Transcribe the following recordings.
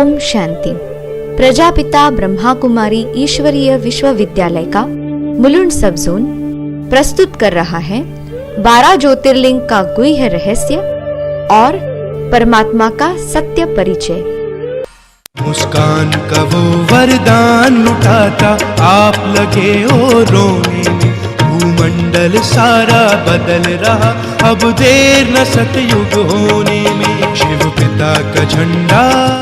ओम शांति। प्रजापिता ब्रह्मा कुमारी ईश्वरीय विश्वविद्यालय का मुलुंड सब जोन प्रस्तुत कर रहा है 12 ज्योतिर्लिंग का गुह्य रहस्य और परमात्मा का सत्य परिचय। मुस्कान का वो वरदान लुटाता आप लगे ओ रोने में, भूमंडल सारा बदल रहा अब देर न सतयुग होने में, शिव पिता का झंडा।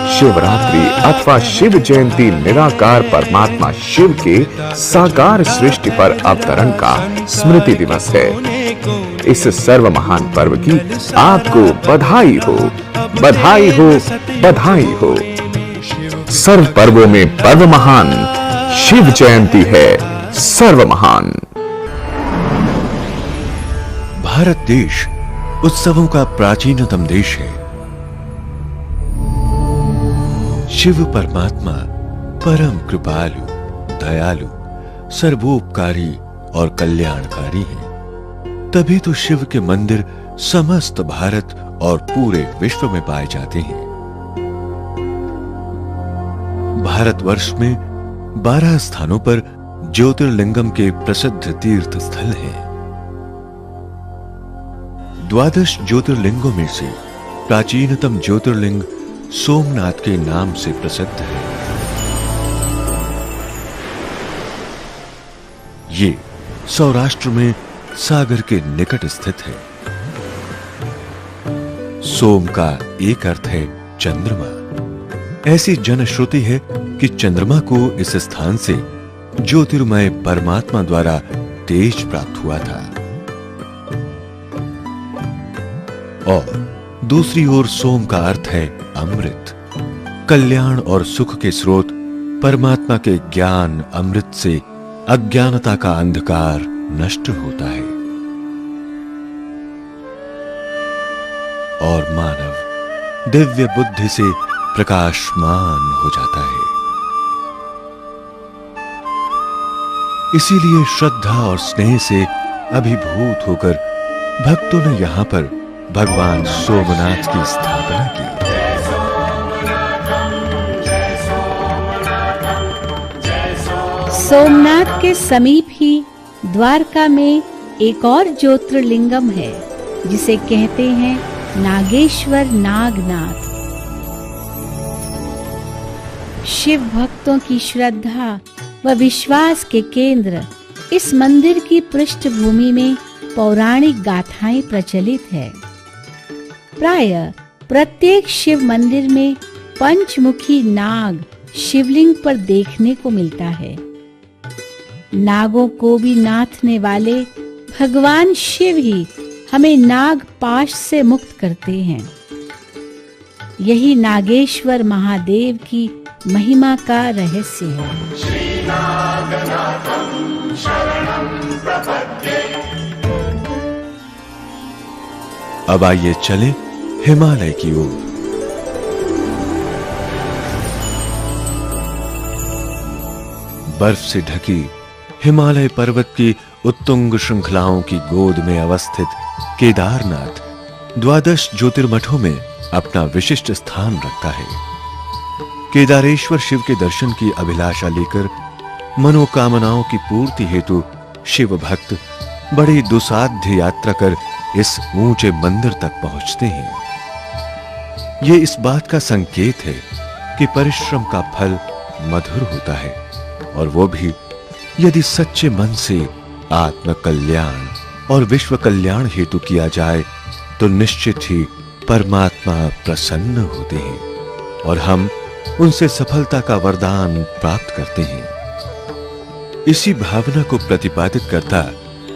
शिवरात्रि अथवा शिव जयंती निराकार परमात्मा शिव के साकार सृष्टि पर अवतरण का स्मृति दिवस है। इस सर्व महान पर्व की आपको बधाई हो, बधाई हो, बधाई हो। सर्व पर्वों में पर्व महान शिव जयंती है सर्व महान। भारत देश उत्सवों का प्राचीनतम देश है। शिव परमात्मा परम कृपालु, दयालु, सर्वोपकारी और कल्याणकारी हैं। तभी तो शिव के मंदिर समस्त भारत और पूरे विश्व में पाए जाते हैं। भारतवर्ष में 12 स्थानों पर ज्योतिर्लिंगम के प्रसिद्ध तीर्थ स्थल हैं। 12 ज्योतिर्लिंगों में से प्राचीनतम ज्योतिर्लिंग सोमनाथ के नाम से प्रसिद्ध है। ये सौराष्ट्र में सागर के निकट स्थित है। सोम का एक अर्थ है चंद्रमा। ऐसी जनश्रुति है कि चंद्रमा को इस स्थान से ज्योतिर्मय परमात्मा द्वारा तेज प्राप्त हुआ था। और दूसरी ओर सोम का अर्थ है अमृत। कल्याण और सुख के स्रोत परमात्मा के ज्ञान अमृत से अज्ञानता का अंधकार नष्ट होता है और मानव दिव्य बुद्धि से प्रकाशमान हो जाता है। इसीलिए श्रद्धा और स्नेह से अभिभूत होकर भक्तों ने यहां पर भगवान सोमनाथ की स्थापना की। सोमनाथ के समीप ही द्वारका में एक और ज्योतिर्लिंगम है जिसे कहते हैं नागेश्वर नागनाथ। शिव भक्तों की श्रद्धा व विश्वास के केंद्र इस मंदिर की पृष्ठभूमि में पौराणिक गाथाएं प्रचलित है। प्रायः प्रत्येक शिव मंदिर में पंचमुखी नाग शिवलिंग पर देखने को मिलता है। नागों को भी नाथने वाले भगवान शिव ही हमें नाग पाश से मुक्त करते हैं। यही नागेश्वर महादेव की महिमा का रहस्य है। अब आइए चले हिमालय की ओर। बर्फ से ढकी हिमालय पर्वत की उत्तुंग श्रृंखलाओं की गोद में अवस्थित केदारनाथ 12 ज्योतिर्मठों में अपना विशिष्ट स्थान रखता है। केदारेश्वर शिव के दर्शन की अभिलाषा लेकर मनोकामनाओं की पूर्ति हेतु शिव भक्त बड़ी दुसाध्य यात्रा कर इस ऊंचे मंदिर तक पहुंचते हैं। ये इस बात का संकेत है कि परिश्रम का फल मधुर होता है और वो भी यदि सच्चे मन से आत्म कल्याण और विश्व कल्याण हेतु किया जाए तो निश्चित ही परमात्मा प्रसन्न होते हैं और हम उनसे सफलता का वरदान प्राप्त करते हैं। इसी भावना को प्रतिपादित करता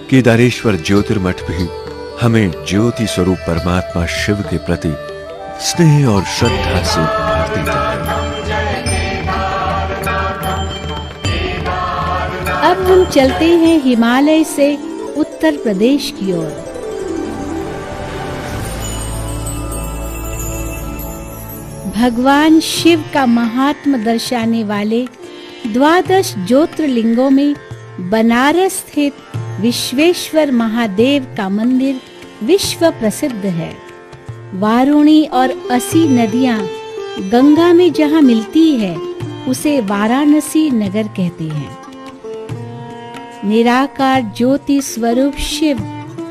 केदारेश्वर ज्योतिर्मठ भी हमें ज्योति स्वरूप परमात्मा शिव के प्रति स्नेह और श्रद्धा से भर देता है। अब हम चलते हैं हिमालय से उत्तर प्रदेश की ओर। भगवान शिव का महात्म दर्शाने वाले 12 ज्योतिर्लिंगों में बनारस स्थित विश्वेश्वर महादेव का मंदिर विश्व प्रसिद्ध है। वारुणी और असी नदियां गंगा में जहाँ मिलती है उसे वाराणसी नगर कहते हैं। निराकार ज्योति स्वरूप शिव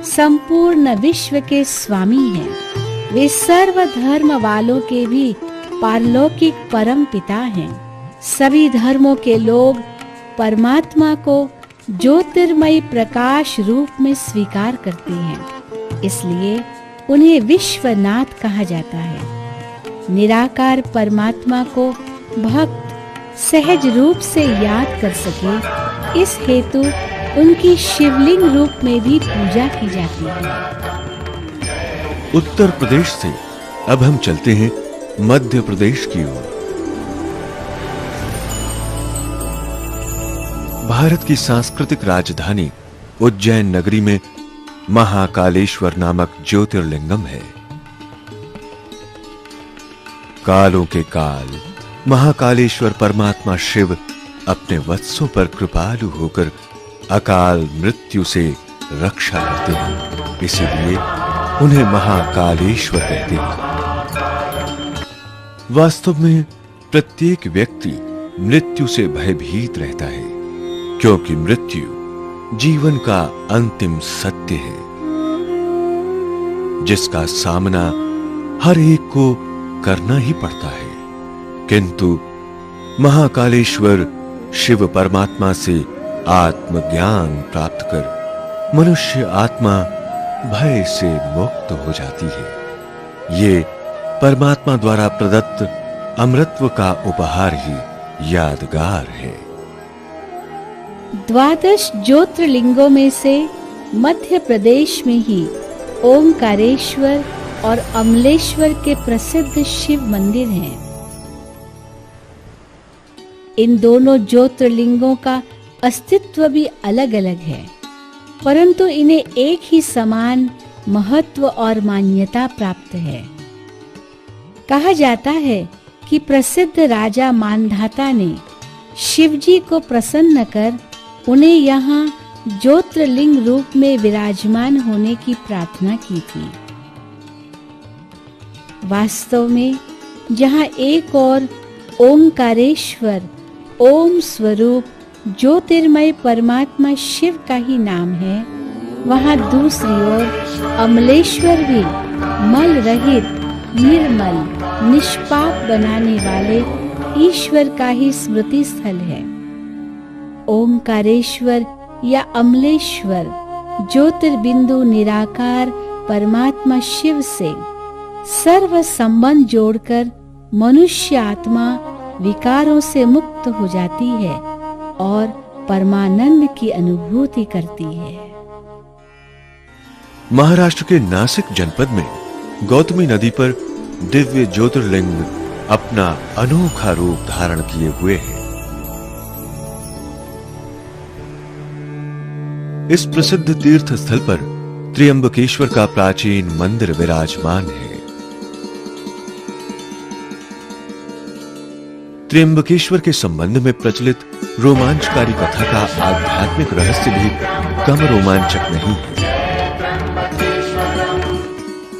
संपूर्ण विश्व के स्वामी हैं। वे सर्व धर्म वालों के भी पारलौकिक परम पिता हैं। सभी धर्मों के लोग परमात्मा को ज्योतिर्मय प्रकाश रूप में स्वीकार करते हैं, इसलिए उन्हें विश्वनाथ कहा जाता है। निराकार परमात्मा को भक्त सहज रूप से याद कर सके, इस हेतु उनकी शिवलिंग रूप में भी पूजा की जाती है। उत्तर प्रदेश से अब हम चलते हैं मध्य प्रदेश की ओर। भारत की सांस्कृतिक राजधानी उज्जैन नगरी में महाकालेश्वर नामक ज्योतिर्लिंगम है। कालों के काल महाकालेश्वर परमात्मा शिव अपने वत्सों पर कृपालु होकर अकाल मृत्यु से रक्षा करते हैं, इसीलिए उन्हें महाकालेश्वर कहते हैं। वास्तव में प्रत्येक व्यक्ति मृत्यु से भयभीत रहता है, क्योंकि मृत्यु जीवन का अंतिम सत्य है, जिसका सामना हर एक को करना ही पड़ता है। किंतु महाकालेश्वर शिव परमात्मा से आत्मज्ञान प्राप्त कर मनुष्य आत्मा भय से मुक्त हो जाती है। ये परमात्मा द्वारा प्रदत्त अमृतत्व का उपहार ही यादगार है। 12 ज्योतिर्लिंगों में से मध्य प्रदेश में ही ओमकारेश्वर और अमलेश्वर के प्रसिद्ध शिव मंदिर हैं। इन दोनों ज्योतिर्लिंगों का अस्तित्व भी अलग अलग है, परंतु इन्हें एक ही समान महत्व और मान्यता प्राप्त है। कहा जाता है कि प्रसिद्ध राजा मानधाता ने शिवजी को प्रसन्न कर उन्हें यहाँ ज्योतिर्लिंग रूप में विराजमान होने की प्रार्थना की थी। वास्तव में जहाँ एक और ओंकारेश्वर ओम स्वरूप ज्योतिर्मय परमात्मा शिव का ही नाम है, वहाँ दूसरी ओर अमलेश्वर भी मल रहित निर्मल निष्पाप बनाने वाले ईश्वर का ही स्मृति स्थल है। ओंकारेश्वर या अमलेश्वर ज्योतिर्बिंदु निराकार परमात्मा शिव से सर्व संबंध जोड़कर मनुष्य आत्मा विकारों से मुक्त हो जाती है और परमानंद की अनुभूति करती है। महाराष्ट्र के नासिक जनपद में गौतमी नदी पर दिव्य ज्योतिर्लिंग अपना अनोखा रूप धारण किए हुए है। इस प्रसिद्ध तीर्थ स्थल पर त्र्यंबकेश्वर का प्राचीन मंदिर विराजमान है। त्र्यंबकेश्वर के संबंध में प्रचलित रोमांचकारी कथा का आध्यात्मिक रहस्य भी कम रोमांचक नहीं है।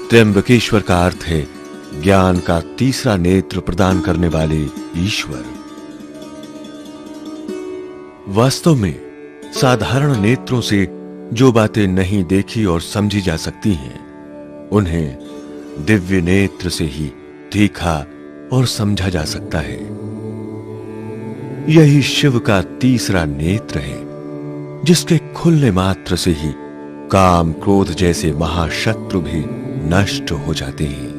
त्र्यंबकेश्वर का अर्थ है ज्ञान का तीसरा नेत्र प्रदान करने वाले ईश्वर। वास्तव में साधारण नेत्रों से जो बातें नहीं देखी और समझी जा सकती हैं, उन्हें दिव्य नेत्र से ही देखा और समझा जा सकता है। यही शिव का तीसरा नेत्र है, जिसके खुलने मात्र से ही काम क्रोध जैसे महाशत्रु भी नष्ट हो जाते हैं।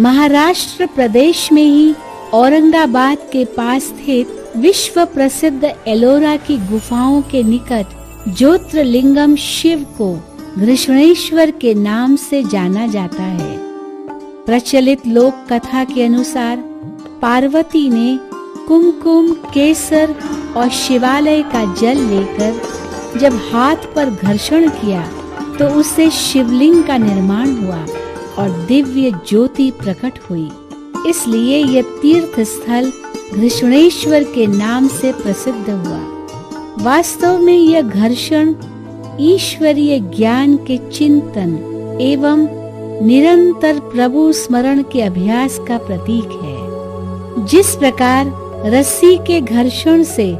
महाराष्ट्र प्रदेश में ही औरंगाबाद के पास स्थित विश्व प्रसिद्ध एलोरा की गुफाओं के निकट ज्योतिर्लिंगम शिव को घृष्णेश्वर के नाम से जाना जाता है। प्रचलित लोक कथा के अनुसार पार्वती ने कुमकुम, केसर और शिवालय का जल लेकर जब हाथ पर घर्षण किया तो उससे शिवलिंग का निर्माण हुआ और दिव्य ज्योति प्रकट हुई। इसलिए यह तीर्थ स्थल घृष्णेश्वर के नाम से प्रसिद्ध हुआ। वास्तव में यह घर्षण ईश्वरीय ज्ञान के चिंतन एवं निरंतर प्रभु स्मरण के अभ्यास का प्रतीक है। जिस प्रकार रस्सी के घर्षण से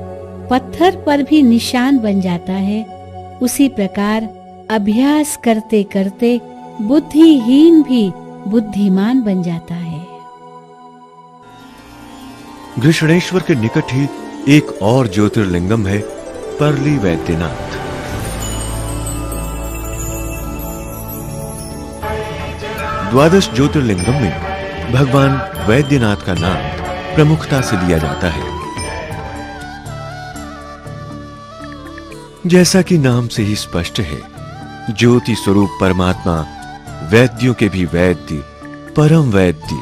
पत्थर पर भी निशान बन जाता है, उसी प्रकार अभ्यास करते करते बुद्धिहीन भी बुद्धिमान बन जाता है। घृष्णेश्वर के निकट ही एक और ज्योतिर्लिंगम है, परली वैद्यनाथ। द्वादश ज्योतिर्लिंगम में भगवान वैद्यनाथ का नाम प्रमुखता से लिया जाता है। जैसा कि नाम से ही स्पष्ट है, ज्योति स्वरूप परमात्मा वैद्यों के भी वैद्य, परम वैद्य,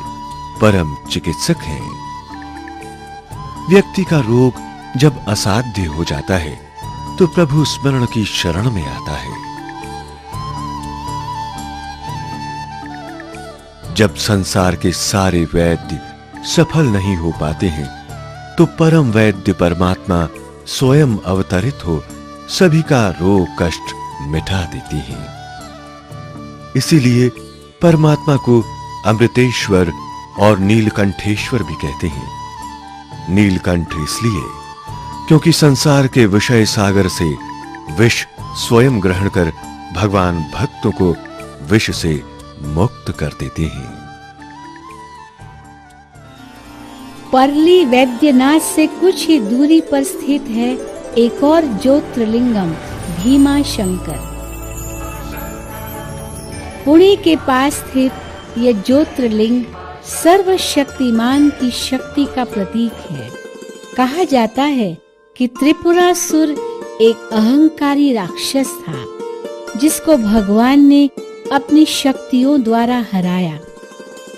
परम चिकित्सक हैं। व्यक्ति का रोग जब असाध्य हो जाता है तो प्रभु स्मरण की शरण में आता है। जब संसार के सारे वैद्य सफल नहीं हो पाते हैं तो परम वैद्य परमात्मा स्वयं अवतरित हो सभी का रोग कष्ट मिटा देती हैं। इसीलिए परमात्मा को अमृतेश्वर और नीलकंठेश्वर भी कहते हैं। नीलकंठ इसलिए क्योंकि संसार के विषय सागर से विष स्वयं ग्रहण कर भगवान भक्तों को विष से मुक्त कर देते हैं। परली वैद्यनाथ से कुछ ही दूरी पर स्थित है एक और ज्योतिर्लिंगम भीमा शंकर। पुणे के पास स्थित यह ज्योतिर्लिंग सर्वशक्तिमान की शक्ति का प्रतीक है। कहा जाता है कि त्रिपुरासुर एक अहंकारी राक्षस था, जिसको भगवान ने अपनी शक्तियों द्वारा हराया।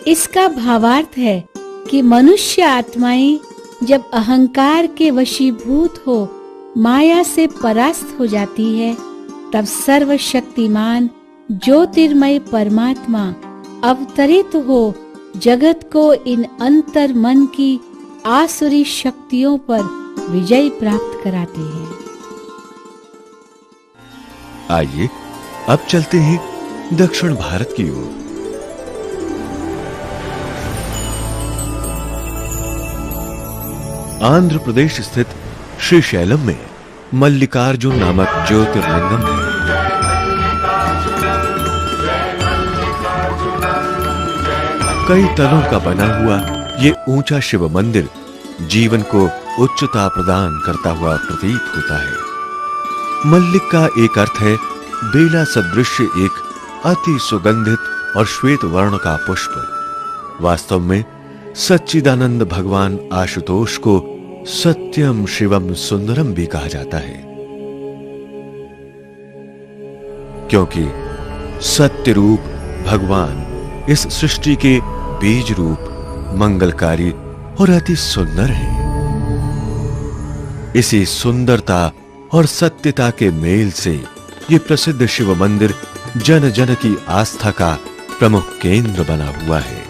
इसका भावार्थ है कि मनुष्य आत्माएं जब अहंकार के वशीभूत हो माया से परास्त हो जाती है, तब सर्वशक्तिमान ज्योतिर्मय परमात्मा अवतरित हो जगत को इन अंतर मन की आसुरी शक्तियों पर विजय प्राप्त कराते हैं। आइए अब चलते हैं दक्षिण भारत की ओर। आंध्र प्रदेश स्थित श्रीशैलम में मल्लिकार्जुन नामक ज्योतिर्लिंगम है। कई तलों का बना हुआ ये ऊंचा शिव मंदिर जीवन को उच्चता प्रदान करता हुआ प्रतीत होता है। मल्लिक का एक अर्थ है बेला सदृश एक अति सुगंधित और श्वेत वर्ण का पुष्प। वास्तव में सच्चिदानंद भगवान आशुतोष को सत्यम शिवम सुंदरम भी कहा जाता है, क्योंकि सत्य रूप भगवान इस सृष्टि के बीज रूप मंगलकारी और अति सुंदर है। इसी सुंदरता और सत्यता के मेल से ये प्रसिद्ध शिव मंदिर जन जन की आस्था का प्रमुख केंद्र बना हुआ है।